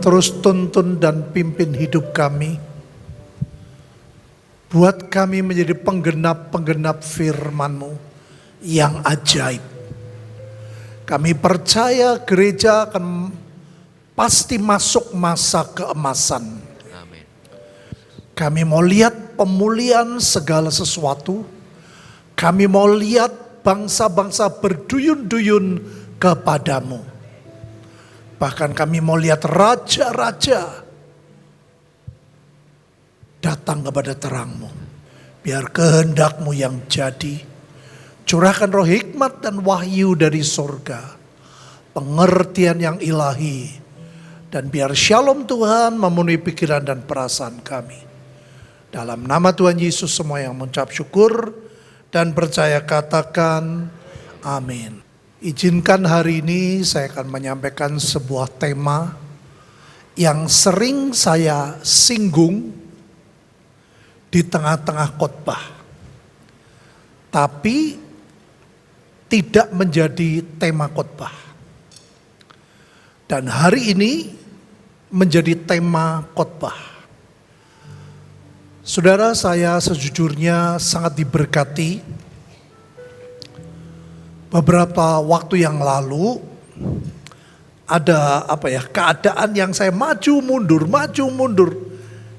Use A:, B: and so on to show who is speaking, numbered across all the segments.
A: terus tuntun dan pimpin hidup kami. Buat kami menjadi penggenap-penggenap firman-Mu yang ajaib. Kami percaya gereja akan pasti masuk masa keemasan.
B: Amin.
A: Kami mau lihat pemulihan segala sesuatu. Kami mau lihat bangsa-bangsa berduyun-duyun kepadamu. Bahkan kami mau lihat raja-raja datang kepada terang-Mu. Biar kehendak-Mu yang jadi. Curahkan roh hikmat dan wahyu dari surga. Pengertian yang ilahi. Dan biar shalom Tuhan memenuhi pikiran dan perasaan kami. Dalam nama Tuhan Yesus semua yang mengucap syukur dan percaya katakan amin. Izinkan hari ini saya akan menyampaikan sebuah tema yang sering saya singgung di tengah-tengah khotbah, tapi tidak menjadi tema khotbah. Dan hari ini menjadi tema khotbah. Saudara, saya sejujurnya sangat diberkati. Beberapa waktu yang lalu ada keadaan yang saya maju mundur.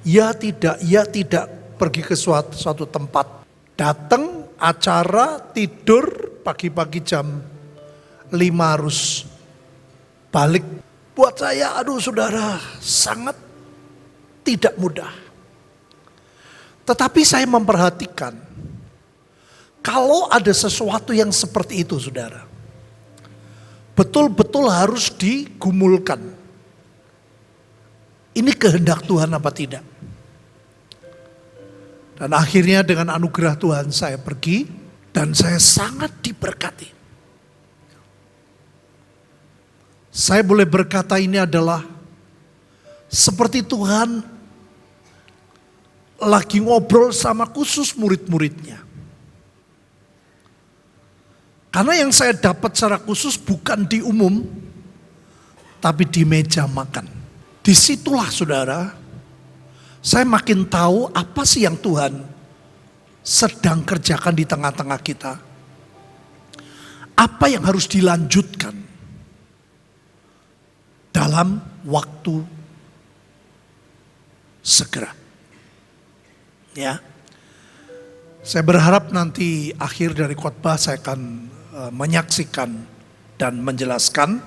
A: Ya tidak pergi ke suatu tempat. Datang acara, tidur, pagi-pagi jam 5 harus balik. Buat saya, saudara, sangat tidak mudah. Tetapi saya memperhatikan, kalau ada sesuatu yang seperti itu, saudara, betul-betul harus digumulkan. Ini kehendak Tuhan apa tidak? Dan akhirnya dengan anugerah Tuhan saya pergi dan saya sangat diberkati. Saya boleh berkata ini adalah seperti Tuhan lagi ngobrol sama khusus murid-muridnya. Karena yang saya dapat secara khusus bukan di umum, tapi di meja makan. Disitulah saudara, saya makin tahu apa sih yang Tuhan sedang kerjakan di tengah-tengah kita. Apa yang harus dilanjutkan dalam waktu segera. Ya, saya berharap nanti akhir dari khotbah saya akan menyaksikan dan menjelaskan.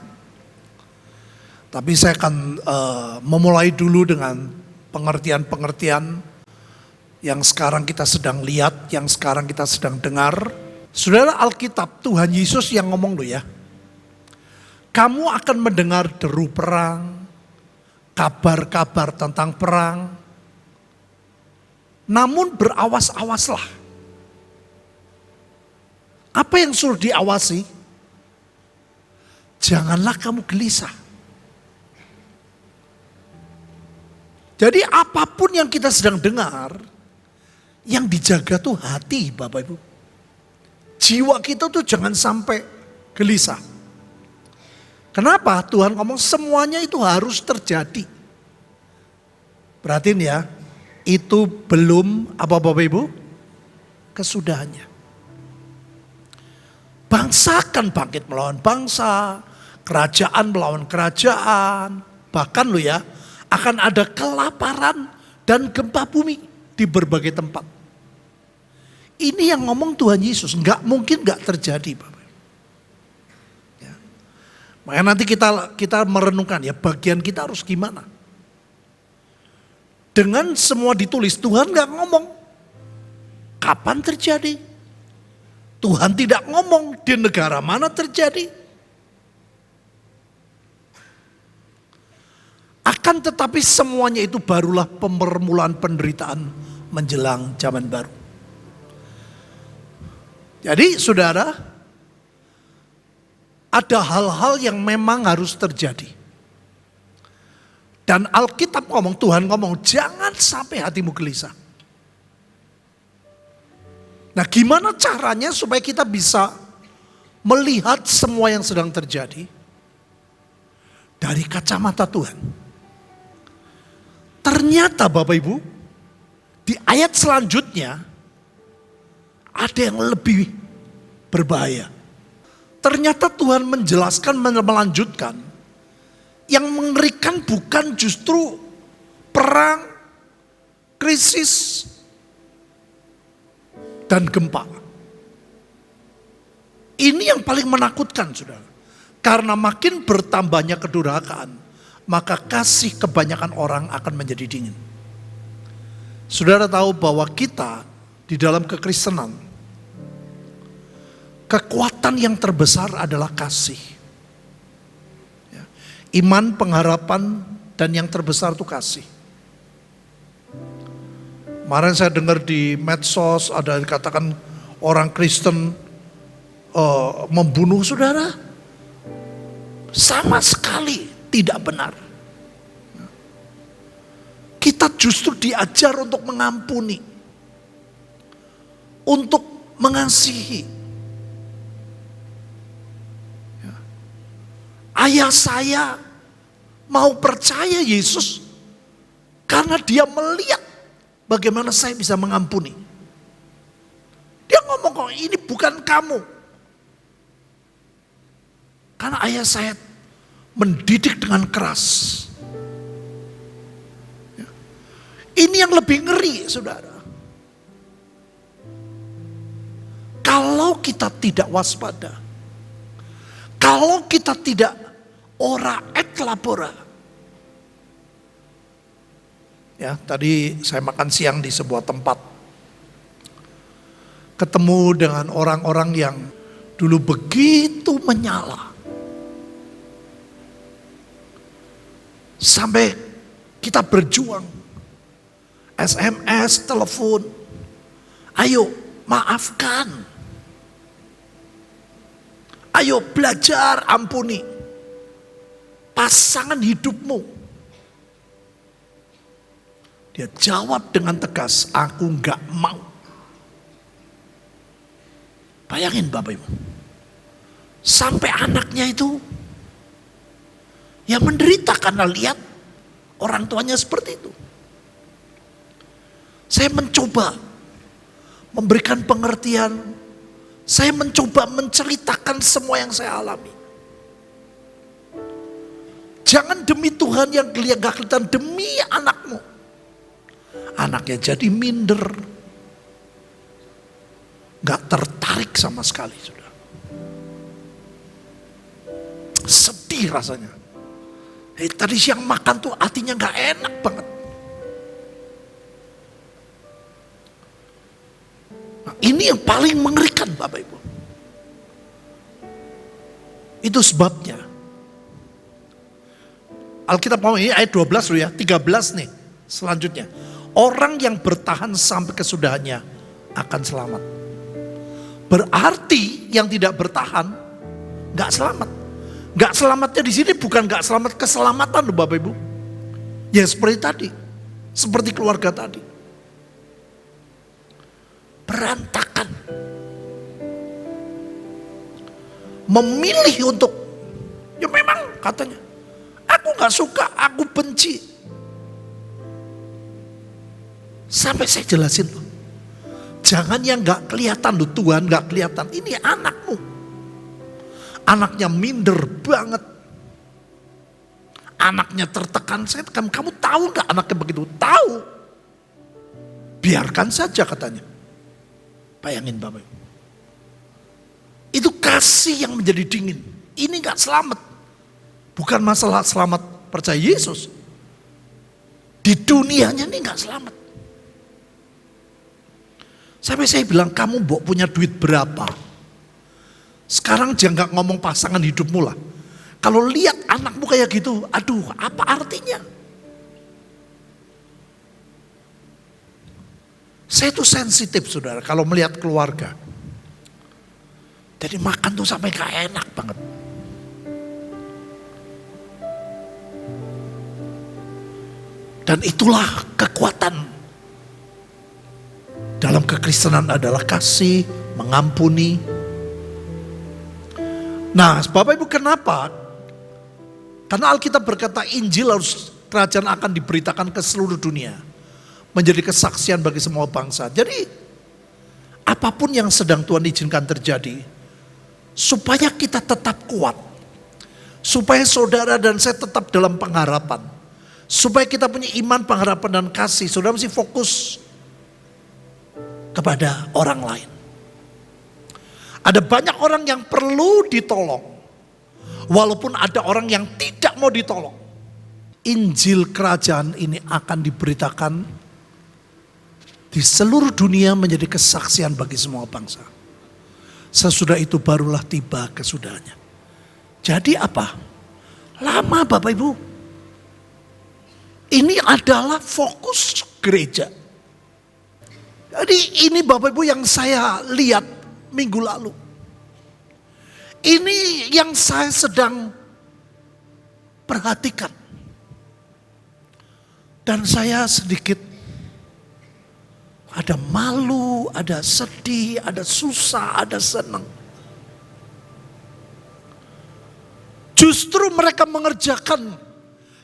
A: Tapi saya akan memulai dulu dengan pengertian-pengertian yang sekarang kita sedang lihat, yang sekarang kita sedang dengar. Saudara, Alkitab Tuhan Yesus yang ngomong loh ya. Kamu akan mendengar deru perang, kabar-kabar tentang perang. Namun berawas-awaslah. Apa yang suruh diawasi? Janganlah kamu gelisah. Jadi apapun yang kita sedang dengar, yang dijaga tuh hati, Bapak Ibu. Jiwa kita tuh jangan sampai gelisah. Kenapa? Tuhan ngomong semuanya itu harus terjadi. Perhatiin ya, itu belum apa Bapak Ibu? Kesudahannya. Bangsa akan bangkit melawan bangsa, kerajaan melawan kerajaan, bahkan lo ya, akan ada kelaparan dan gempa bumi di berbagai tempat. Ini yang ngomong Tuhan Yesus, nggak mungkin nggak terjadi, Bapak. Ya. Makanya nanti kita merenungkan ya bagian kita harus gimana. Dengan semua ditulis, Tuhan nggak ngomong kapan terjadi. Tuhan tidak ngomong di negara mana terjadi. Akan tetapi semuanya itu barulah permulaan penderitaan menjelang zaman baru. Jadi saudara, ada hal-hal yang memang harus terjadi. Dan Alkitab ngomong, Tuhan ngomong, jangan sampai hatimu gelisah. Nah, gimana caranya supaya kita bisa melihat semua yang sedang terjadi dari kacamata Tuhan? Ternyata Bapak Ibu, di ayat selanjutnya ada yang lebih berbahaya. Ternyata Tuhan menjelaskan, melanjutkan, yang mengerikan bukan justru perang, krisis, dan gempa. Ini yang paling menakutkan, saudara. Karena makin bertambahnya kedurhakaan, maka kasih kebanyakan orang akan menjadi dingin. Saudara tahu bahwa kita di dalam kekristenan, kekuatan yang terbesar adalah kasih. Ya. Iman, pengharapan, dan yang terbesar itu kasih. Kemarin saya dengar di medsos ada yang dikatakan orang Kristen membunuh saudara. Sama sekali tidak benar. Kita justru diajar untuk mengampuni, untuk mengasihi. Ayah saya mau percaya Yesus karena dia melihat bagaimana saya bisa mengampuni. Dia ngomong kok ini bukan kamu. Karena ayah saya mendidik dengan keras. Ini yang lebih ngeri, saudara. Kalau kita tidak waspada, kalau kita tidak ora et labora. Ya, tadi saya makan siang di sebuah tempat. Ketemu dengan orang-orang yang dulu begitu menyala. Sampai kita berjuang. SMS, telepon. Ayo maafkan. Ayo belajar ampuni. Pasangan hidupmu. Dia jawab dengan tegas, aku enggak mau. Bayangin Bapak Ibu. Sampai anaknya itu ya menderita karena lihat orang tuanya seperti itu. Saya mencoba memberikan pengertian. Saya mencoba menceritakan semua yang saya alami. Jangan demi Tuhan yang gak kelihatan, demi anakmu. Anaknya jadi minder. Gak tertarik sama sekali, sudah. Sedih rasanya. Tadi siang makan tuh hatinya gak enak banget. Nah, ini yang paling mengerikan Bapak Ibu. Itu sebabnya. Alkitab mau ini ayat 12 dulu ya, 13 nih selanjutnya. Orang yang bertahan sampai kesudahannya akan selamat. Berarti yang tidak bertahan gak selamat. Gak selamatnya di sini bukan gak selamat keselamatan loh Bapak Ibu. Ya seperti tadi. Seperti keluarga tadi. Berantakan. Memilih untuk, ya memang katanya, aku gak suka, aku benci. Sampai saya jelasin loh. Jangan yang gak kelihatan loh, Tuhan gak kelihatan. Ini anakmu. Anaknya minder banget. Anaknya tertekan. Kamu tahu gak anaknya begitu? Tahu. Biarkan saja katanya. Bayangin Bapak Ibu. Itu kasih yang menjadi dingin. Ini gak selamat. Bukan masalah selamat percaya Yesus. Di dunianya ini gak selamat. Sampai saya bilang, kamu punya duit berapa? Sekarang jangan ngomong pasangan hidupmu lah. Kalau lihat anakmu kayak gitu, aduh apa artinya? Saya tuh sensitif saudara kalau melihat keluarga. Jadi makan tuh sampai gak enak banget. Dan itulah kekuatan dalam kekristenan adalah kasih, mengampuni. Nah Bapak Ibu kenapa? Karena Alkitab berkata Injil harus kerajaan akan diberitakan ke seluruh dunia. Menjadi kesaksian bagi semua bangsa. Jadi apapun yang sedang Tuhan izinkan terjadi, supaya kita tetap kuat. Supaya saudara dan saya tetap dalam pengharapan. Supaya kita punya iman, pengharapan dan kasih. Saudara mesti fokus kepada orang lain. Ada banyak orang yang perlu ditolong. Walaupun ada orang yang tidak mau ditolong. Injil kerajaan ini akan diberitakan di seluruh dunia menjadi kesaksian bagi semua bangsa. Sesudah itu barulah tiba kesudahannya. Jadi apa? Lama Bapak Ibu. Ini adalah fokus gereja. Jadi ini Bapak Ibu yang saya lihat minggu lalu. Ini yang saya sedang perhatikan. Dan saya sedikit ada malu, ada sedih, ada susah, ada senang. Justru mereka mengerjakan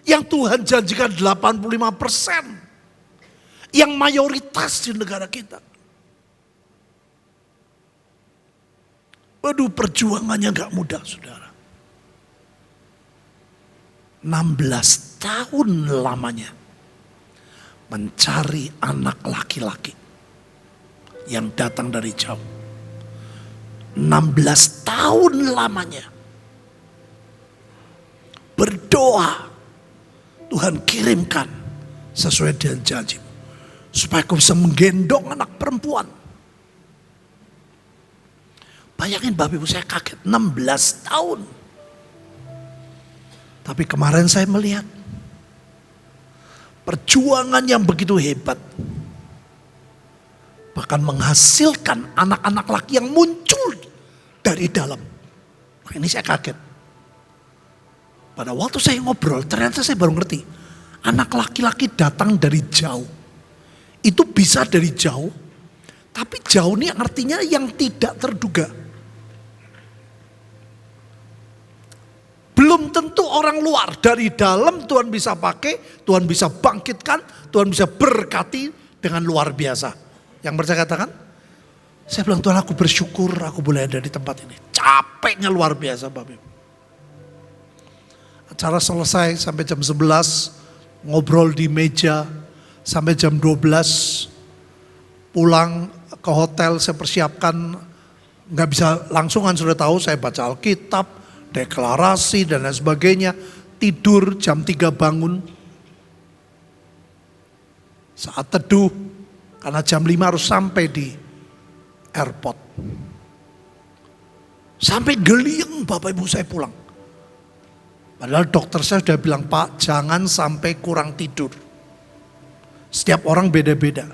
A: yang Tuhan janjikan 85%. Yang mayoritas di negara kita. Waduh, perjuangannya gak mudah saudara. 16 tahun lamanya mencari anak laki-laki yang datang dari jauh. 16 tahun lamanya berdoa, Tuhan kirimkan sesuai dengan janji, supaya kau bisa menggendong anak perempuan. Bayangin Bapak Ibu, saya kaget 16 tahun. Tapi kemarin saya melihat perjuangan yang begitu hebat. Bahkan menghasilkan anak-anak laki yang muncul dari dalam. Nah, ini saya kaget. Pada waktu saya ngobrol, ternyata saya baru ngerti. Anak laki-laki datang dari jauh. Itu bisa dari jauh. Tapi jauh ini artinya yang tidak terduga. Belum tentu orang luar, dari dalam Tuhan bisa pakai, Tuhan bisa bangkitkan, Tuhan bisa berkati dengan luar biasa. Yang percaya katakan, saya bilang Tuhan aku bersyukur aku boleh ada di tempat ini. Capeknya luar biasa Bapak Ibu. Acara selesai sampai jam 11, ngobrol di meja sampai jam 12, pulang ke hotel saya persiapkan, gak bisa langsungan sudah tahu saya baca Alkitab, deklarasi dan lain sebagainya, tidur jam 3 bangun. Saat teduh, karena jam 5 harus sampai di airport. Sampai geliang Bapak Ibu saya pulang. Padahal dokter saya sudah bilang, Pak jangan sampai kurang tidur. Setiap orang beda-beda.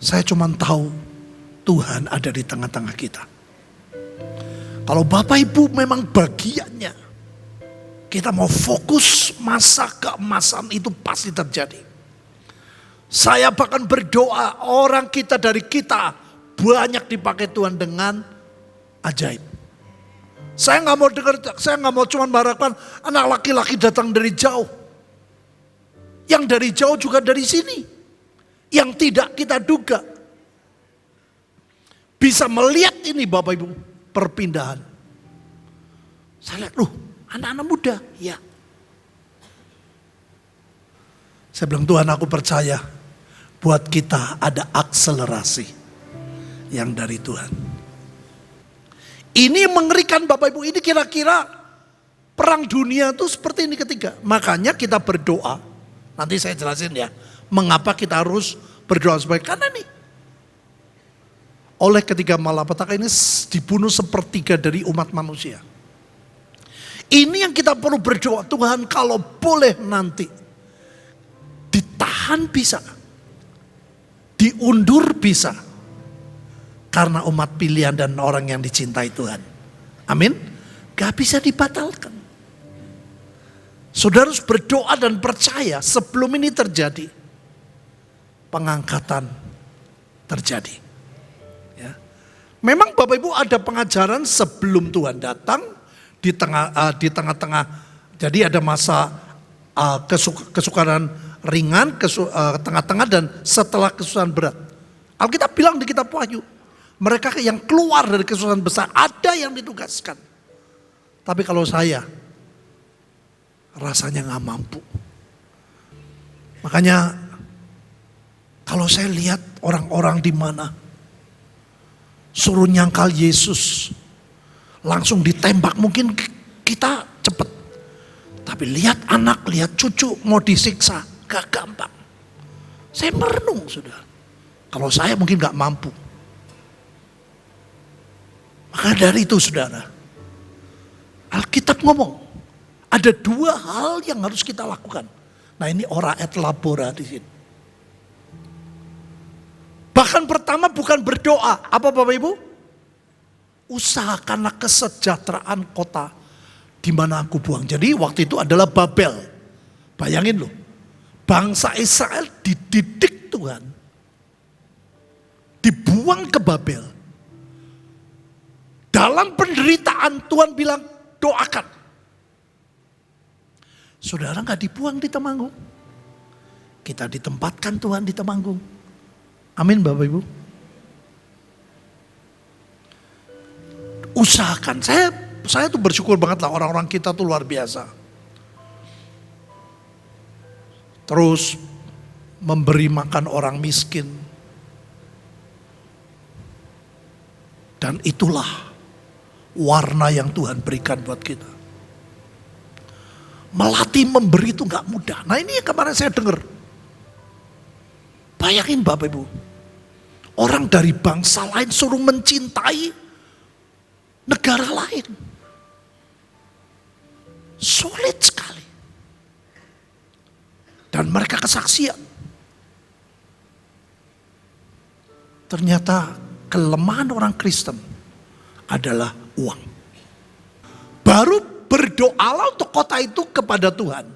A: Saya cuma tahu Tuhan ada di tengah-tengah kita. Kalau Bapak Ibu memang bagiannya, kita mau fokus masa keemasan itu pasti terjadi. Saya bahkan berdoa orang kita dari kita banyak dipakai Tuhan dengan ajaib. Saya nggak mau dengar, saya nggak mau cuma mengharapkan anak laki-laki datang dari jauh. Yang dari jauh juga dari sini. Yang tidak kita duga. Bisa melihat ini Bapak Ibu, perpindahan. Saya lihat, anak-anak muda, ya. Saya bilang Tuhan aku percaya, buat kita ada akselerasi yang dari Tuhan. Ini yang mengerikan Bapak Ibu, ini kira-kira perang dunia itu seperti ini ketiga. Makanya kita berdoa, nanti saya jelasin ya, mengapa kita harus berdoa sebagai karena nih. Oleh ketiga malapetaka ini dibunuh sepertiga dari umat manusia. Ini yang kita perlu berdoa, Tuhan kalau boleh nanti ditahan bisa, diundur bisa. Karena umat pilihan dan orang yang dicintai Tuhan. Amin. Gak bisa dibatalkan. Saudara harus berdoa dan percaya sebelum ini terjadi. Pengangkatan terjadi. Ya. Memang Bapak Ibu ada pengajaran sebelum Tuhan datang. di tengah-tengah. Jadi ada masa kesukaran ringan, tengah-tengah, dan setelah kesusahan berat. Alkitab bilang di kitab Wahyu, mereka yang keluar dari kesusahan besar ada yang ditugaskan. Tapi kalau saya rasanya gak mampu. Makanya kalau saya lihat orang-orang di mana suruh nyangkal Yesus, langsung ditembak, mungkin kita cepet. Tapi lihat anak, lihat cucu mau disiksa, gak gampang. Saya merenung, saudara. Kalau saya mungkin gak mampu. Maka dari itu, saudara, Alkitab ngomong, ada dua hal yang harus kita lakukan. Nah, ini ora et labora di sini. Bahkan pertama bukan berdoa. Apa Bapak Ibu? Usahakanlah kesejahteraan kota di mana aku buang. Jadi waktu itu adalah Babel. Bayangin loh. Bangsa Israel dididik Tuhan. Dibuang ke Babel. Dalam penderitaan Tuhan bilang doakan. Saudara gak dibuang di Temanggung. Kita ditempatkan Tuhan di Temanggung. Amin Bapak Ibu. Usahakan. Saya tuh bersyukur banget lah, orang-orang kita tuh luar biasa. Terus memberi makan orang miskin. Dan itulah warna yang Tuhan berikan buat kita. Melatih memberi itu gak mudah. Nah ini yang kemarin saya dengar. Bayangin Bapak Ibu. Orang dari bangsa lain suruh mencintai negara lain. Sulit sekali. Dan mereka kesaksian. Ternyata kelemahan orang Kristen adalah uang. Baru berdoalah untuk kota itu kepada Tuhan.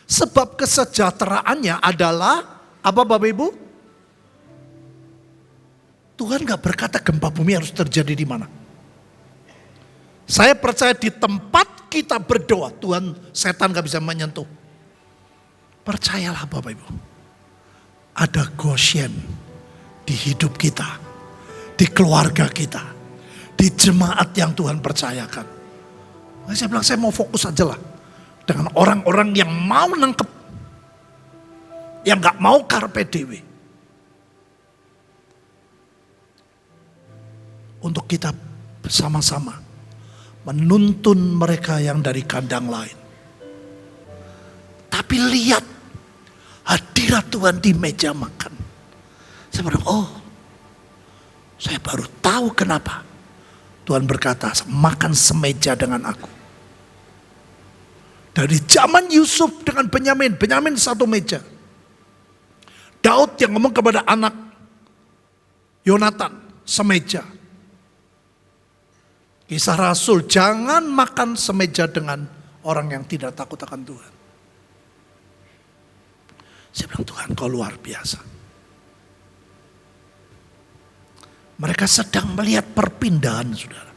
A: Sebab kesejahteraannya adalah apa Bapak Ibu? Tuhan gak berkata gempa bumi harus terjadi di mana. Saya percaya di tempat kita berdoa, Tuhan, setan gak bisa menyentuh. Percayalah Bapak Ibu. Ada Goshen di hidup kita, di keluarga kita, di jemaat yang Tuhan percayakan. Nah, saya bilang saya mau fokus aja lah dengan orang-orang yang mau nangkep, yang gak mau carpe diem. Untuk kita bersama-sama menuntun mereka yang dari kandang lain. Tapi lihat hadirat Tuhan di meja makan. Saya bilang, saya baru tahu kenapa Tuhan berkata, makan semeja dengan aku. Dari zaman Yusuf dengan Benyamin satu meja. Daud yang ngomong kepada anak Yonatan, semeja. Kisah Rasul, jangan makan semeja dengan orang yang tidak takut akan Tuhan. Saya bilang, Tuhan kau luar biasa. Mereka sedang melihat perpindahan, saudara.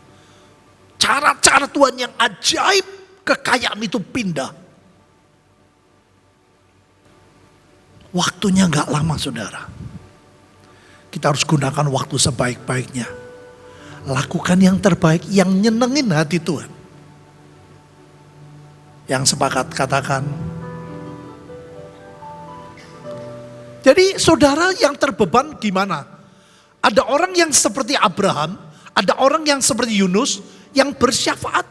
A: Cara-cara Tuhan yang ajaib, kekayaan itu pindah. Waktunya gak lama, saudara. Kita harus gunakan waktu sebaik-baiknya. Lakukan yang terbaik, yang nyenengin hati Tuhan. Yang sepakat katakan. Jadi saudara yang terbeban gimana? Ada orang yang seperti Abraham, ada orang yang seperti Yunus yang bersyafaat.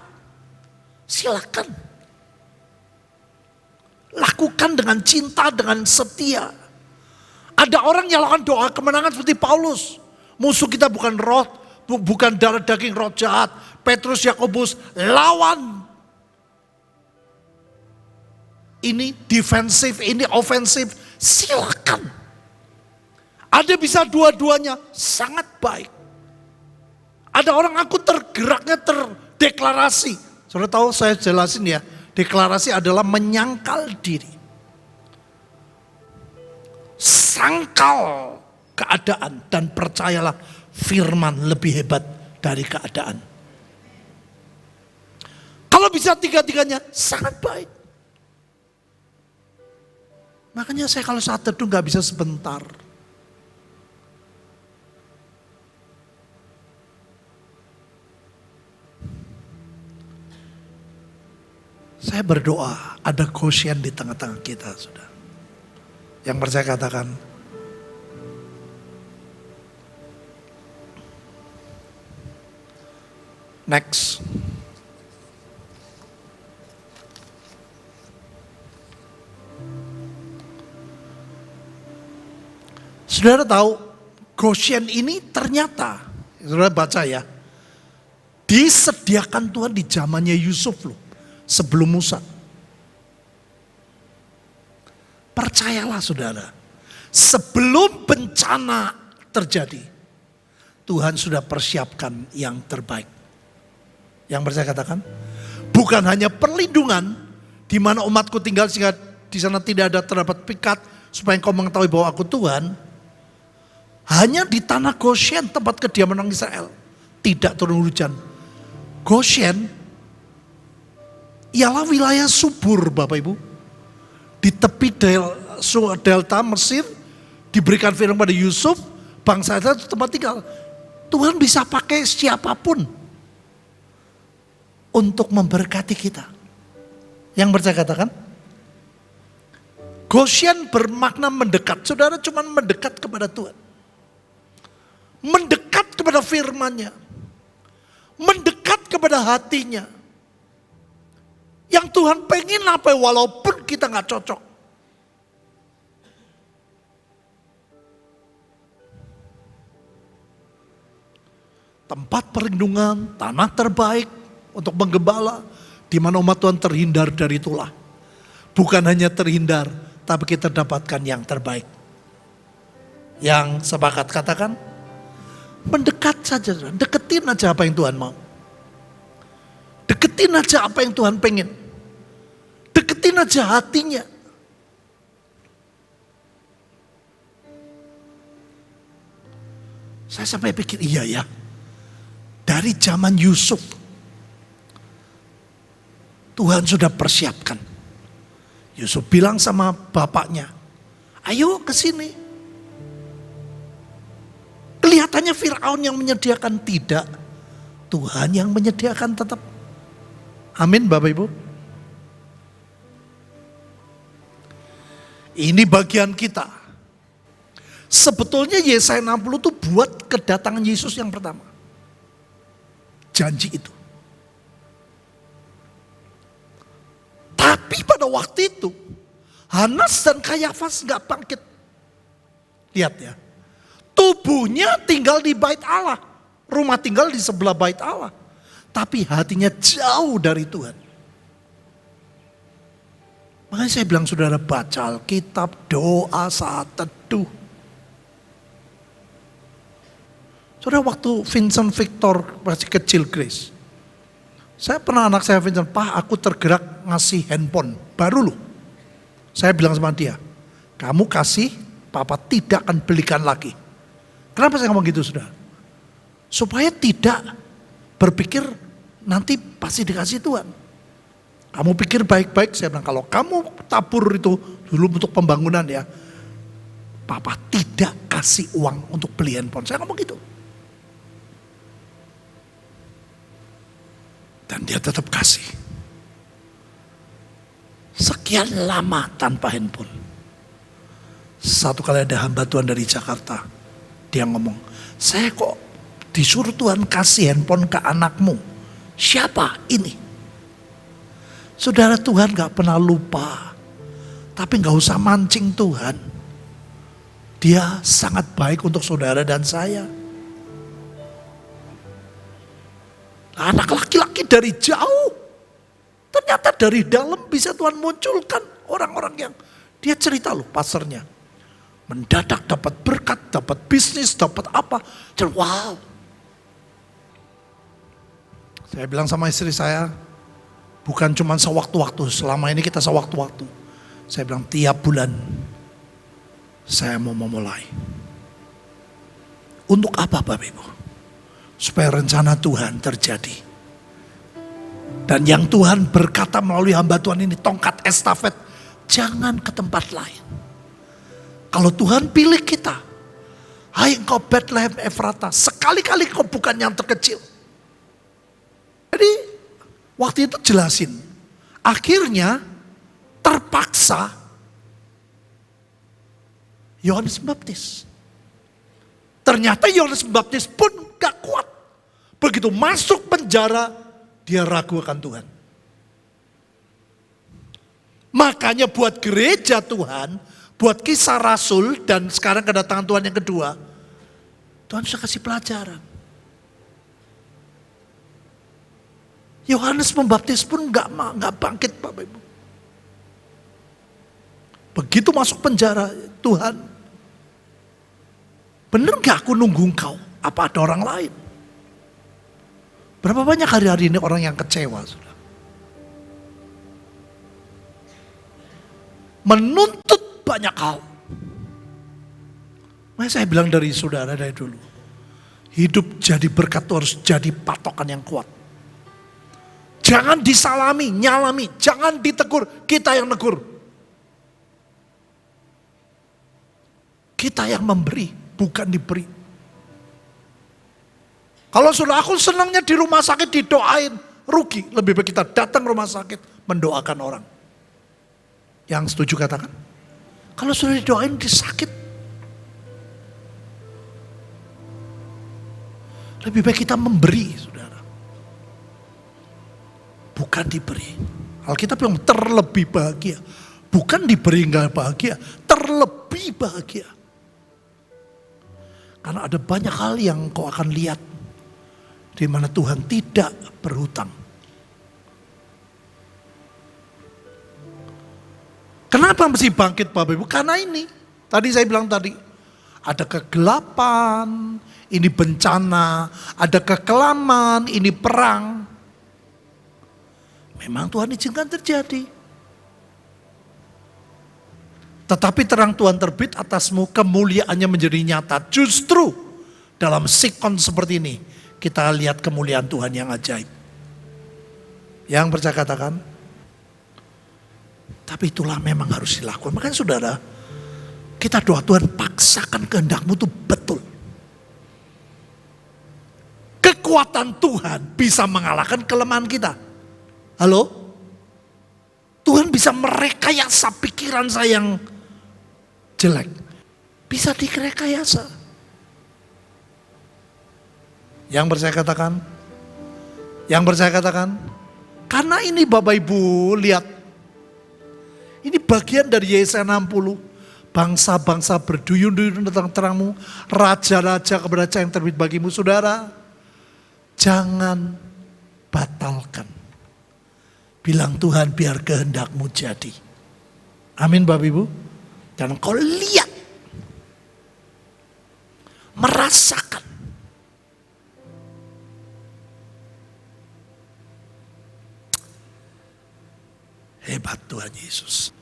A: Silakan. Lakukan dengan cinta, dengan setia. Ada orang yang lakukan doa kemenangan seperti Paulus. Musuh kita bukan darah daging, roh jahat. Petrus, Yakobus lawan. Ini defensif, ini ofensif. Silakan. Ada bisa dua-duanya, sangat baik. Ada orang aku tergeraknya terdeklarasi. Saudara tahu saya jelasin ya. Deklarasi adalah menyangkal diri. Sangkal keadaan dan percayalah firman lebih hebat dari keadaan. Kalau bisa tiga-tiganya, sangat baik. Makanya saya kalau saat teduh gak bisa sebentar. Saya berdoa ada Goshen di tengah-tengah kita, saudara. Yang percaya katakan, next. Saudara tahu, Goshen ini ternyata, saudara baca ya, disediakan Tuhan di zamannya Yusuf loh, sebelum Musa. Percayalah saudara, sebelum bencana terjadi, Tuhan sudah persiapkan yang terbaik. Yang percaya katakan, bukan hanya perlindungan di mana umatku tinggal sehingga di sana tidak ada terdapat pikat supaya engkau mengetahui bahwa aku Tuhan. Hanya di tanah Goshen tempat kediaman orang Israel tidak turun hujan. Goshen ialah wilayah subur Bapak Ibu. Di tepi delta Mesir diberikan firman pada Yusuf, bangsa Israel itu tempat tinggal. Tuhan bisa pakai siapapun untuk memberkati kita. Yang percaya katakan, Goshen bermakna mendekat. Saudara cuma mendekat kepada Tuhan. Mendekat kepada firman-Nya. Mendekat kepada hatinya. Yang Tuhan pengen apa walaupun kita gak cocok. Tempat perlindungan, tanah terbaik untuk menggembala. Di mana umat Tuhan terhindar dari itulah. Bukan hanya terhindar, tapi kita dapatkan yang terbaik. Yang sepakat katakan, mendekat saja, deketin aja apa yang Tuhan mau. Deketin aja apa yang Tuhan pengen. Deketin aja hatinya. Saya sampai pikir, iya ya. Dari zaman Yusuf, Tuhan sudah persiapkan. Yusuf bilang sama bapaknya, ayo ke sini. Kelihatannya Firaun yang menyediakan, tidak. Tuhan yang menyediakan tetap. Amin Bapak Ibu. Ini bagian kita. Sebetulnya Yesaya 60 itu buat kedatangan Yesus yang pertama. Janji itu. Tapi pada waktu itu, Hanas dan Kayafas gak bangkit. Lihat ya. Tubuhnya tinggal di bait Allah. Rumah tinggal di sebelah bait Allah. Tapi hatinya jauh dari Tuhan. Makanya saya bilang saudara baca Alkitab, doa saat teduh. Saudara waktu Vincent Victor masih kecil Grace. Saya pernah anak saya Vincent, Pak aku tergerak ngasih handphone. Baru loh. Saya bilang sama dia, kamu kasih, Papa tidak akan belikan lagi. Kenapa saya ngomong gitu saudara? Supaya tidak berpikir nanti pasti dikasih Tuhan. Kamu pikir baik-baik, saya bilang kalau kamu tabur itu dulu untuk pembangunan ya. Papa tidak kasih uang untuk beli handphone. Saya ngomong gitu. Dan dia tetap kasih. Sekian lama tanpa handphone. Satu kali ada hamba Tuhan dari Jakarta. Dia ngomong, saya kok disuruh Tuhan kasih handphone ke anakmu. Siapa ini? Saudara Tuhan gak pernah lupa. Tapi gak usah mancing Tuhan. Dia sangat baik untuk saudara dan saya. Anak laki-laki dari jauh. Ternyata dari dalam bisa Tuhan munculkan orang-orang yang dia cerita loh pasarnya. Mendadak dapat berkat, dapat bisnis, dapat apa. Dan wow. Saya bilang sama istri saya, bukan cuma sewaktu-waktu, selama ini kita sewaktu-waktu. Saya bilang tiap bulan saya mau memulai. Untuk apa Bapak Ibu? Supaya rencana Tuhan terjadi. Dan yang Tuhan berkata melalui hamba Tuhan ini, tongkat estafet, jangan ke tempat lain. Kalau Tuhan pilih kita, hai engkau Bethlehem Efrata, sekali-kali kau bukan yang terkecil. Jadi waktu itu jelasin. Akhirnya terpaksa Yohanes Pembaptis. Ternyata Yohanes Pembaptis pun gak kuat. Begitu masuk penjara, dia ragu akan Tuhan. Makanya buat gereja Tuhan, buat kisah Rasul, dan sekarang kedatangan Tuhan yang kedua, Tuhan sudah kasih pelajaran. Yohanes Pembaptis pun gak bangkit, Bapak Ibu. Begitu masuk penjara, Tuhan, bener gak aku nunggu engkau? Apa ada orang lain? Berapa banyak hari-hari ini orang yang kecewa, sudah menuntut banyak hal. Makanya saya bilang dari saudara dari dulu, hidup jadi berkat harus jadi patokan yang kuat. Jangan disalami, nyalami, jangan ditegur, kita yang negur. Kita yang memberi, bukan diberi. Kalau sudah aku senangnya di rumah sakit didoain, rugi. Lebih baik kita datang ke rumah sakit mendoakan orang. Yang setuju katakan. Kalau sudah didoain disakit, lebih baik kita memberi, saudara. Bukan diberi. Alkitab yang terlebih bahagia. Bukan diberi enggak bahagia, terlebih bahagia. Karena ada banyak hal yang kau akan lihat di mana Tuhan tidak berhutang. Kenapa mesti bangkit Bapak Ibu? Karena ini, tadi saya bilang tadi, ada kegelapan, ini bencana, ada kekelaman, ini perang. Memang Tuhan izinkan terjadi. Tetapi terang Tuhan terbit atasmu, kemuliaannya menjadi nyata. Justru dalam sikon seperti ini, kita lihat kemuliaan Tuhan yang ajaib. Yang percaya katakan, tapi itulah memang harus dilakukan. Makanya saudara, kita doa Tuhan paksakan kehendakmu itu betul. Kekuatan Tuhan bisa mengalahkan kelemahan kita. Halo? Tuhan bisa merekayasa pikiran saya yang jelek. Bisa direkayasa. Yang percaya katakan. Yang percaya katakan. Karena ini Bapak Ibu lihat. Ini bagian dari Yesaya 60. Bangsa-bangsa berduyun-duyun tentang terangmu. Raja-raja kebenaran yang terbit bagimu. Saudara, jangan batalkan. Bilang Tuhan biar kehendakmu jadi. Amin Bapak Ibu. Dan kau lihat. Merasakan. Hebat Tuhan Yesus.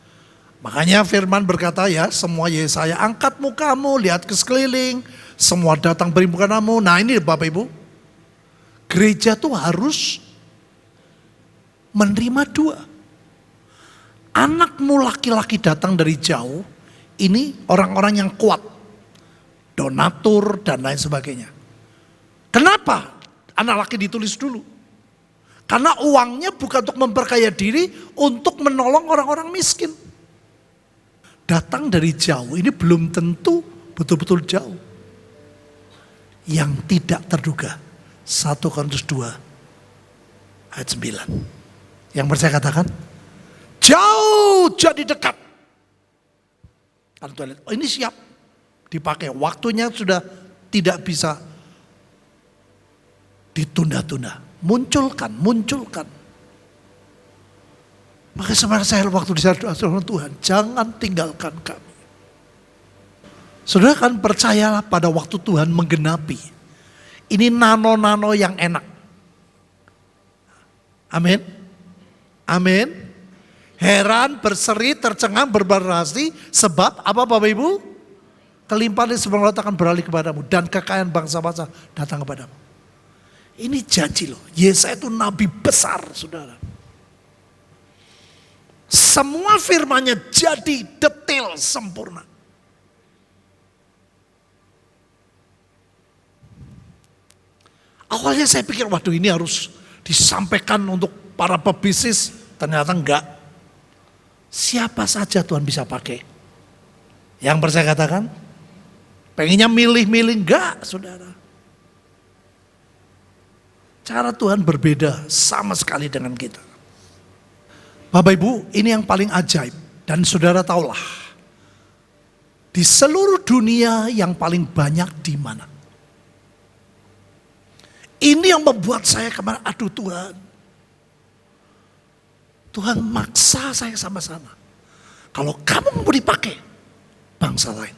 A: Makanya firman berkata ya, semua Yesaya angkat mukamu, lihat ke sekeliling, semua datang beri mukamu. Nah ini Bapak Ibu, gereja tuh harus menerima dua. Anakmu laki-laki datang dari jauh, ini orang-orang yang kuat, donatur dan lain sebagainya. Kenapa anak laki ditulis dulu? Karena uangnya bukan untuk memperkaya diri, untuk menolong orang-orang miskin. Datang dari jauh, ini belum tentu betul-betul jauh. Yang tidak terduga. 1 Korintus 2 ayat 9. Yang percaya katakan, jauh jadi dekat. Oh, ini siap dipakai, waktunya sudah tidak bisa ditunda-tunda. Munculkan. Maka sebenarnya saya waktu di sana doa Tuhan, jangan tinggalkan kami. Saudara kan percayalah pada waktu Tuhan menggenapi. Ini nano-nano yang enak. Amin. Amin. Heran, berseri, tercengang, berbarasi. Sebab apa Bapak Ibu? Kelimpahan di sebelah akan beralih kepadamu. Dan kekayaan bangsa-bangsa datang kepadamu. Ini janji loh. Yesaya itu nabi besar, saudara. Semua firman-Nya jadi detail sempurna. Awalnya saya pikir, waduh ini harus disampaikan untuk para pebisnis. Ternyata enggak. Siapa saja Tuhan bisa pakai. Yang percaya katakan, pengennya milih-milih, enggak saudara. Cara Tuhan berbeda sama sekali dengan kita. Bapak Ibu, ini yang paling ajaib. Dan saudara tahulah, di seluruh dunia yang paling banyak di mana? Ini yang membuat saya kemarin, aduh Tuhan. Tuhan maksa saya sama-sama. Kalau kamu mau dipakai, bangsa lain.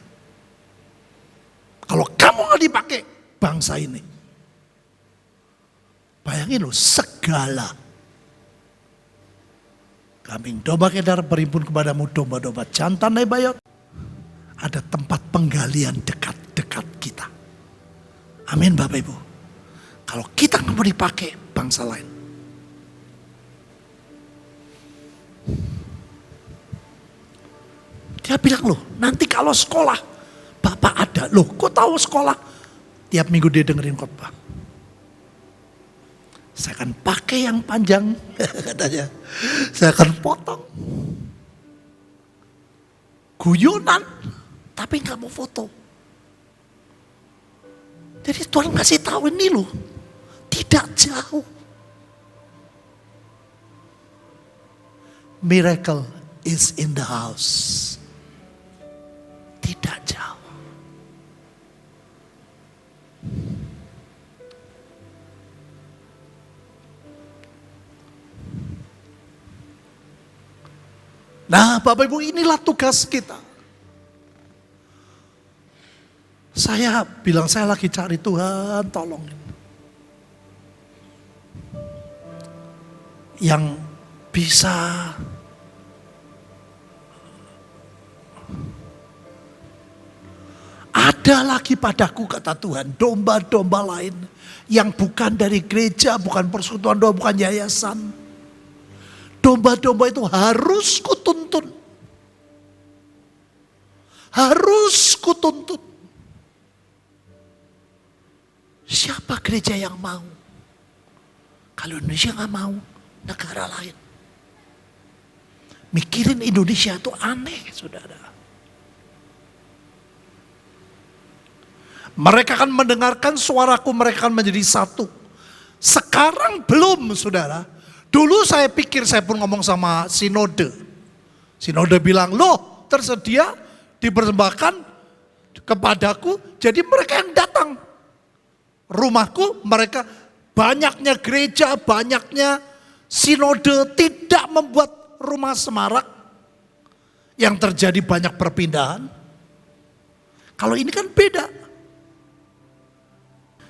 A: Kalau kamu nggak dipakai, bangsa ini. Bayangin loh, segala. Kambing domba kedar berimpun kepadamu, domba-domba jantan nebayot. Ada tempat penggalian dekat-dekat kita. Amin Bapak Ibu. Kalau kita nggak mau dipakai, bangsa lain. Dia bilang loh, nanti kalau sekolah, Bapak ada. Loh, kok tahu sekolah? Tiap minggu dia dengerin khotbah. Saya akan pakai yang panjang, katanya. Saya akan potong. Guyonan, tapi nggak mau foto. Jadi Tuhan ngasih tahu ini loh. Tidak jauh. Miracle is in the house. Tidak jauh. Nah Bapak Ibu, inilah tugas kita. Saya bilang saya lagi cari Tuhan, tolongin. Yang bisa ada lagi padaku, kata Tuhan, domba-domba lain yang bukan dari gereja, bukan persekutuan doa, bukan yayasan. Domba-domba itu harus kutuntun. Harus kutuntun. Siapa gereja yang mau? Kalau Indonesia gak mau, negara lain. Mikirin Indonesia itu aneh, saudara. Mereka akan mendengarkan suaraku, mereka akan menjadi satu. Sekarang belum, saudara. Dulu saya pikir, saya pun ngomong sama sinode. Sinode bilang, loh tersedia dipersembahkan kepadaku, jadi mereka yang datang. Rumahku, mereka banyaknya gereja, banyaknya sinode tidak membuat rumah semarak. Yang terjadi banyak perpindahan. Kalau ini kan beda.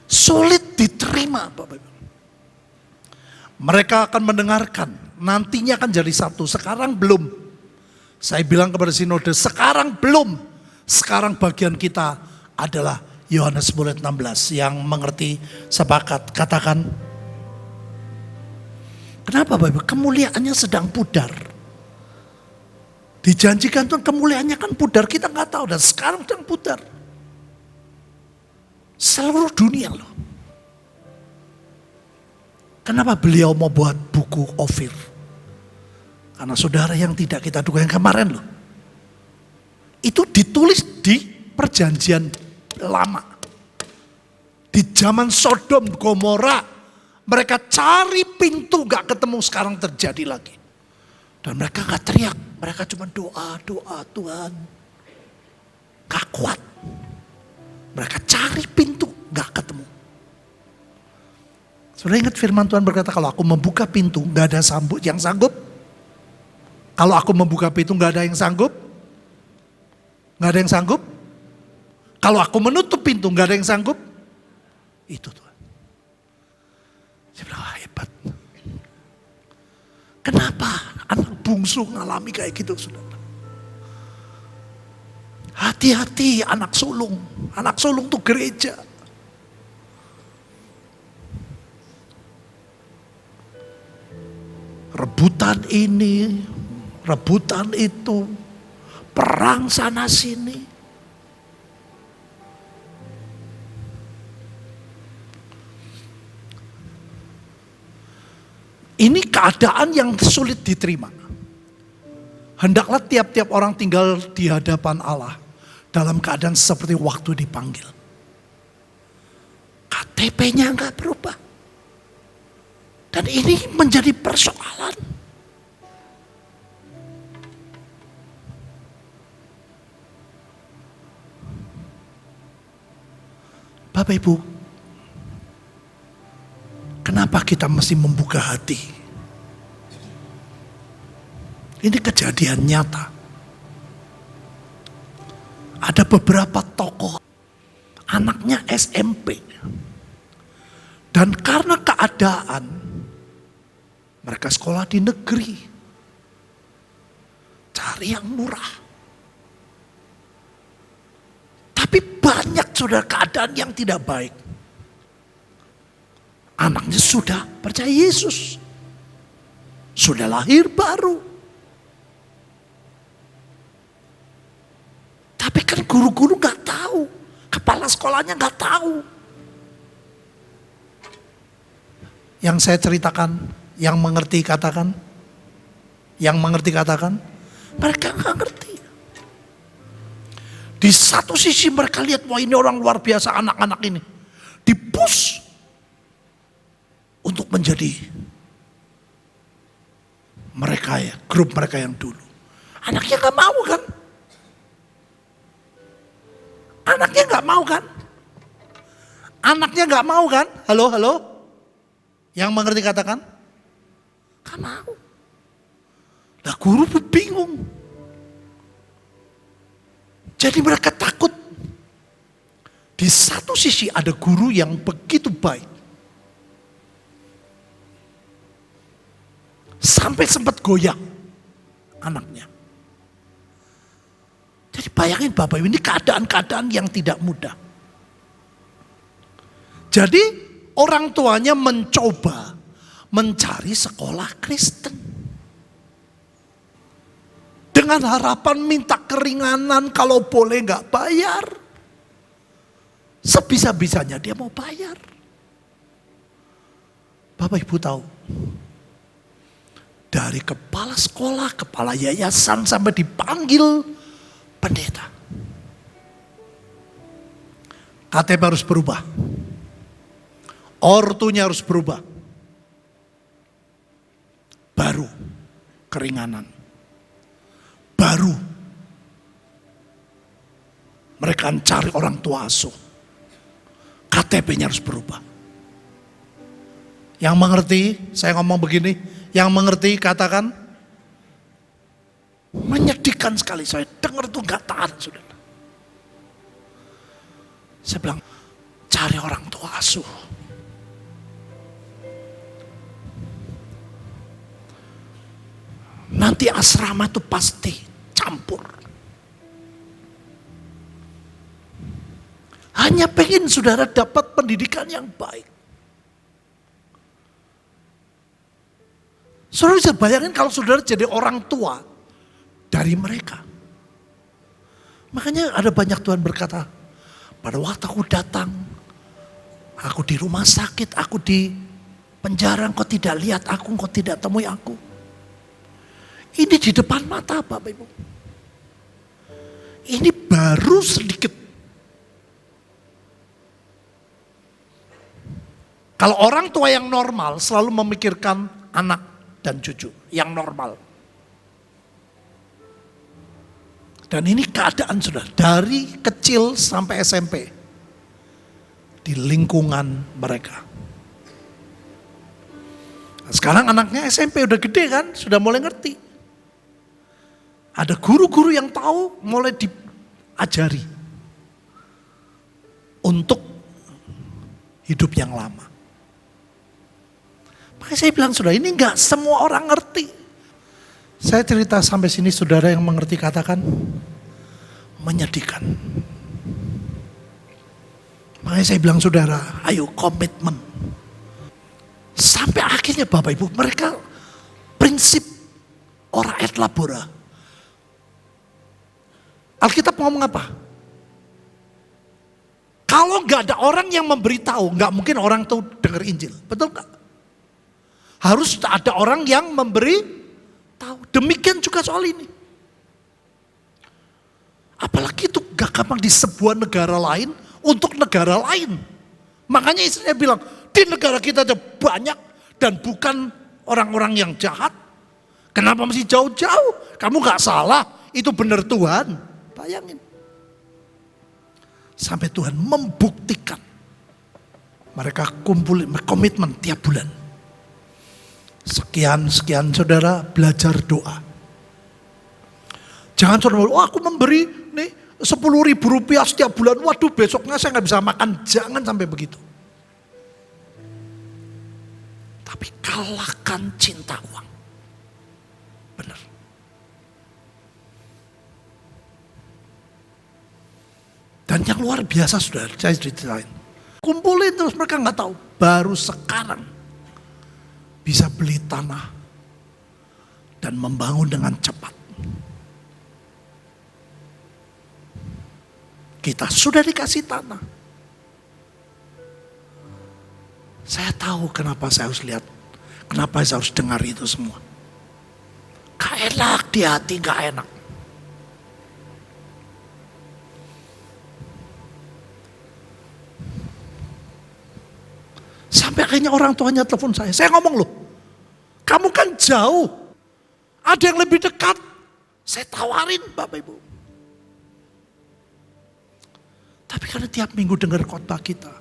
A: Sulit diterima Bapak Ibu. Mereka akan mendengarkan, nantinya akan jadi satu. Sekarang belum. Saya bilang kepada sinode, sekarang belum. Sekarang bagian kita adalah Yohanes 10:16 yang mengerti sepakat. Katakan, kenapa Bapak Ibu? Kemuliaannya sedang pudar. Dijanjikan Tuhan kemuliaannya kan pudar, kita nggak tahu, dan sekarang sedang pudar. Seluruh dunia loh. Kenapa beliau mau buat buku Ofir? Karena saudara yang tidak kita duga yang kemarin loh. Itu ditulis di perjanjian lama. Di zaman Sodom Gomora. Mereka cari pintu gak ketemu, sekarang terjadi lagi. Dan mereka gak teriak. Mereka cuma doa Tuhan. Gak kuat. Mereka cari pintu gak ketemu. Saudara ingat firman Tuhan berkata, kalau aku membuka pintu gak ada yang sanggup. Kalau aku membuka pintu gak ada yang sanggup. Gak ada yang sanggup. Kalau aku menutup pintu gak ada yang sanggup. Itu Tuhan. Saya bilang hebat. Kenapa anak bungsu ngalami kayak gitu saudara? Hati-hati anak sulung. Anak sulung tuh gereja. rebutan ini, rebutan itu, perang sana sini. Ini keadaan yang sulit diterima. Hendaklah tiap-tiap orang tinggal di hadapan Allah dalam keadaan seperti waktu dipanggil. KTP-nya enggak berubah. Dan ini menjadi persoalan. Bapak Ibu, kenapa kita mesti membuka hati? Ini kejadian nyata. Ada beberapa tokoh, anaknya SMP. Dan karena keadaan, mereka sekolah di negeri. Cari yang murah. Tapi banyak saudara keadaan yang tidak baik. Anaknya sudah percaya Yesus. Sudah lahir baru. Tapi kan guru-guru gak tahu. Kepala sekolahnya gak tahu. Yang saya ceritakan, yang mengerti katakan. Yang mengerti katakan. Mereka gak ngerti. Di satu sisi mereka lihat, wah ini orang luar biasa anak-anak ini. Di-push untuk menjadi mereka ya, grup mereka yang dulu. Anaknya gak mau kan? Anaknya gak mau kan? Anaknya gak mau kan? Halo, halo? Yang mengerti katakan? Gak mau. Nah guru bingung. Jadi mereka takut. Di satu sisi ada guru yang begitu baik. Sampai sempat goyang anaknya. Jadi bayangin Bapak Ibu, ini keadaan-keadaan yang tidak mudah. Jadi orang tuanya mencoba mencari sekolah Kristen. Dengan harapan minta keringanan, kalau boleh gak bayar. Sebisa-bisanya dia mau bayar. Bapak Ibu tahu, dari kepala sekolah, kepala yayasan sampai dipanggil pendeta. KTP harus berubah. Ortunya harus berubah. Baru keringanan. Baru mereka cari orang tua asuh. KTP-nya harus berubah. Yang mengerti, saya ngomong begini, yang mengerti katakan, menyedihkan sekali, saya dengar itu gak tahan saudara. Saya bilang, cari orang tua asuh. Nanti asrama itu pasti campur. Hanya pengen saudara dapat pendidikan yang baik. Saudara bisa bayangin kalau saudara jadi orang tua dari mereka. Makanya ada banyak Tuhan berkata, pada waktu aku datang, aku di rumah sakit, aku di penjara, engkau tidak lihat aku, engkau tidak temui aku. Ini di depan mata Bapak Ibu. Ini baru sedikit. Kalau orang tua yang normal selalu memikirkan anak dan cucu yang normal. Dan ini keadaan sudah dari kecil sampai SMP. Di lingkungan mereka. Sekarang anaknya SMP udah gede kan, sudah mulai ngerti. Ada guru-guru yang tahu mulai diajari untuk hidup yang lama. Makanya saya bilang saudara, ini enggak semua orang ngerti. Saya cerita sampai sini saudara yang mengerti katakan, menyedihkan. Makanya saya bilang saudara, ayo komitmen. Sampai akhirnya Bapak Ibu mereka prinsip ora et labora. Alkitab ngomong apa? Kalau nggak ada orang yang memberitahu, nggak mungkin orang tuh dengar Injil. Betul nggak? Harus ada orang yang memberi tahu. Demikian juga soal ini. Apalagi itu gak gampang di sebuah negara lain untuk negara lain. Makanya istrinya bilang, di negara kita ada banyak dan bukan orang-orang yang jahat. Kenapa masih jauh-jauh? Kamu gak salah, itu benar Tuhan. Bayangin. Sampai Tuhan membuktikan. Mereka kumpul komitmen tiap bulan. Sekian saudara belajar doa. Jangan saudara, aku memberi nih 10.000 rupiah setiap bulan. Waduh, besoknya saya nggak bisa makan. Jangan sampai begitu. Tapi kalahkan cinta uang. Benar. Dan yang luar biasa saudara, saya ceritain. Kumpulin terus, mereka nggak tahu. Baru sekarang bisa beli tanah dan membangun dengan cepat. Kita sudah dikasih tanah. Saya tahu kenapa saya harus lihat, kenapa saya harus dengar itu semua. Gak enak di hati, gak enak. Sampai akhirnya orang tuanya telepon saya ngomong loh, kamu kan jauh, ada yang lebih dekat, saya tawarin Bapak Ibu. Tapi karena tiap minggu dengar khotbah kita,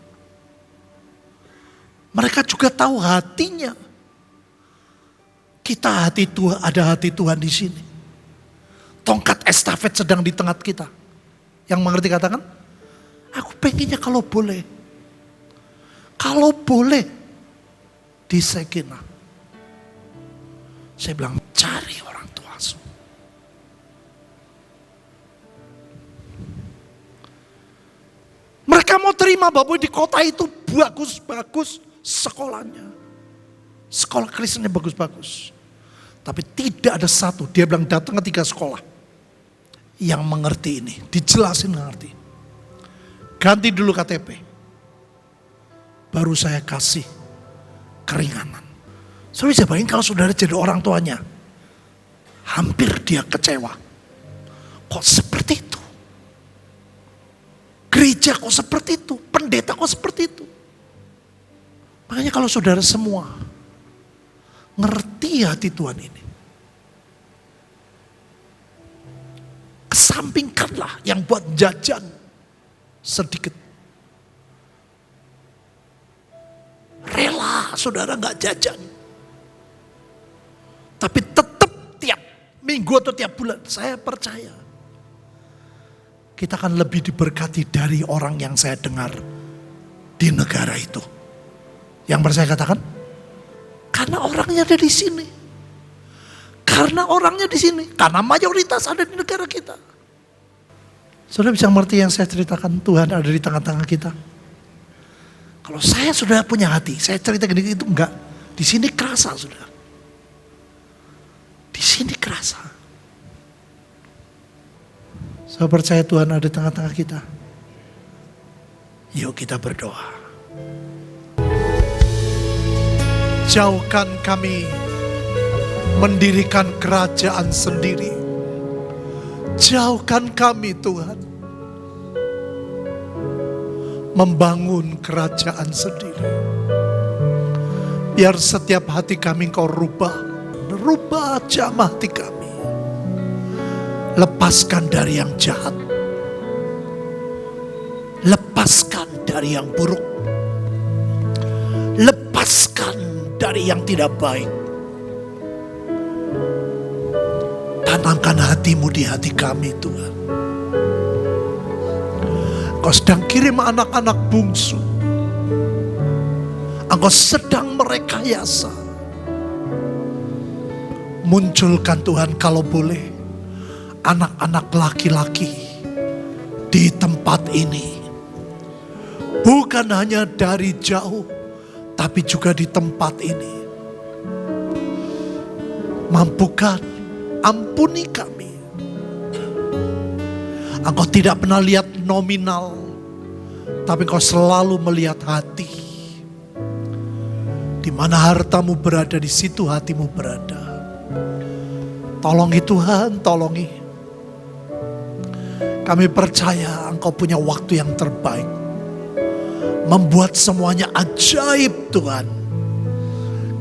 A: mereka juga tahu hatinya. Kita hati Tuhan, ada hati Tuhan di sini. Tongkat estafet sedang di tengah kita. Yang mengerti katakan, aku pengennya kalau boleh di Sekina. Saya bilang cari orang tua asuh. Mereka mau terima bahwa di kota itu bagus-bagus sekolahnya. Sekolah Kristennya bagus-bagus. Tapi tidak ada satu, dia bilang datang ke 3 sekolah. Yang mengerti ini, dijelasin ngerti. Ganti dulu KTP. Baru saya kasih keringanan. Saudara bisa bayangin kalau saudara jadi orang tuanya. Hampir dia kecewa. Kok seperti itu? Gereja kok seperti itu? Pendeta kok seperti itu? Makanya kalau saudara semua ngerti hati Tuhan ini. Kesampingkanlah yang buat jajan sedikit. Rela saudara gak jajan. Tapi tetap tiap minggu atau tiap bulan saya percaya. Kita akan lebih diberkati dari orang yang saya dengar di negara itu. Yang saya katakan, karena orangnya ada di sini. Karena orangnya di sini. Karena mayoritas ada di negara kita. Saudara bisa mengerti yang saya ceritakan, Tuhan ada di tengah-tengah kita. Kalau saya sudah punya hati, saya cerita gini itu enggak. Di sini kerasa saudara. Di sini kerasa. Saya percaya Tuhan ada di tengah-tengah kita. Yuk kita berdoa. Jauhkan kami mendirikan kerajaan sendiri. Jauhkan kami Tuhan membangun kerajaan sendiri. Biar setiap hati kami Engkau rubah jamah hati kami. Lepaskan dari yang jahat. Lepaskan dari yang buruk. Lepaskan dari yang tidak baik. Tanamkan hatimu di hati kami Tuhan. Engkau sedang kirim anak-anak bungsu. Engkau sedang merekayasa. Munculkan Tuhan kalau boleh anak-anak laki-laki di tempat ini. Bukan hanya dari jauh, tapi juga di tempat ini. Mampukan, ampuni kami. Engkau tidak pernah lihat nominal, tapi Engkau selalu melihat hati. Di mana hartamu berada, di situ hatimu berada. Tolongi Tuhan, tolongi. Kami percaya Engkau punya waktu yang terbaik. Membuat semuanya ajaib Tuhan.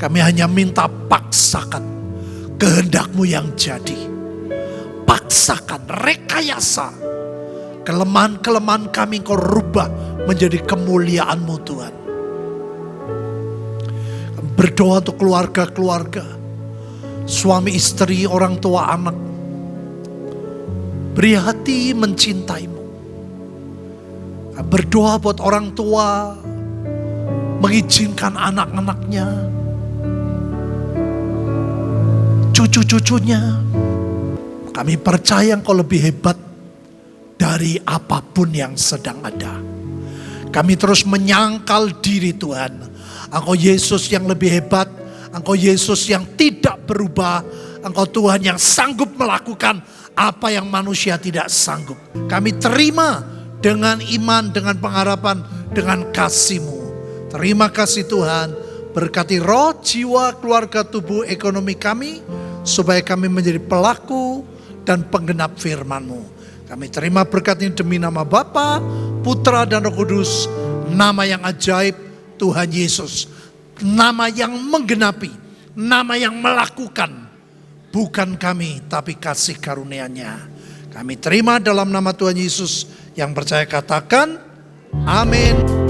A: Kami hanya minta paksakan kehendak-Mu yang jadi. Paksakan, rekayasa. Kelemahan-kelemahan kami Engkau rubah menjadi kemuliaan-Mu Tuhan. Berdoa untuk keluarga-keluarga, suami istri, orang tua, anak. Beri hati mencintai-Mu. Berdoa buat orang tua, mengizinkan anak-anaknya, cucu-cucunya. Kami percaya Engkau lebih hebat dari apapun yang sedang ada. Kami terus menyangkal diri Tuhan. Engkau Yesus yang lebih hebat. Engkau Yesus yang tidak berubah. Engkau Tuhan yang sanggup melakukan apa yang manusia tidak sanggup. Kami terima dengan iman, dengan pengharapan, dengan kasih-Mu. Terima kasih Tuhan. Berkati roh, jiwa, keluarga, tubuh, ekonomi kami. Supaya kami menjadi pelaku dan penggenap firman-Mu. Kami terima berkat ini demi nama Bapa, Putra dan Roh Kudus. Nama yang ajaib, Tuhan Yesus. Nama yang menggenapi, nama yang melakukan. Bukan kami, tapi kasih karunia-Nya. Kami terima dalam nama Tuhan Yesus. Yang percaya katakan, amin.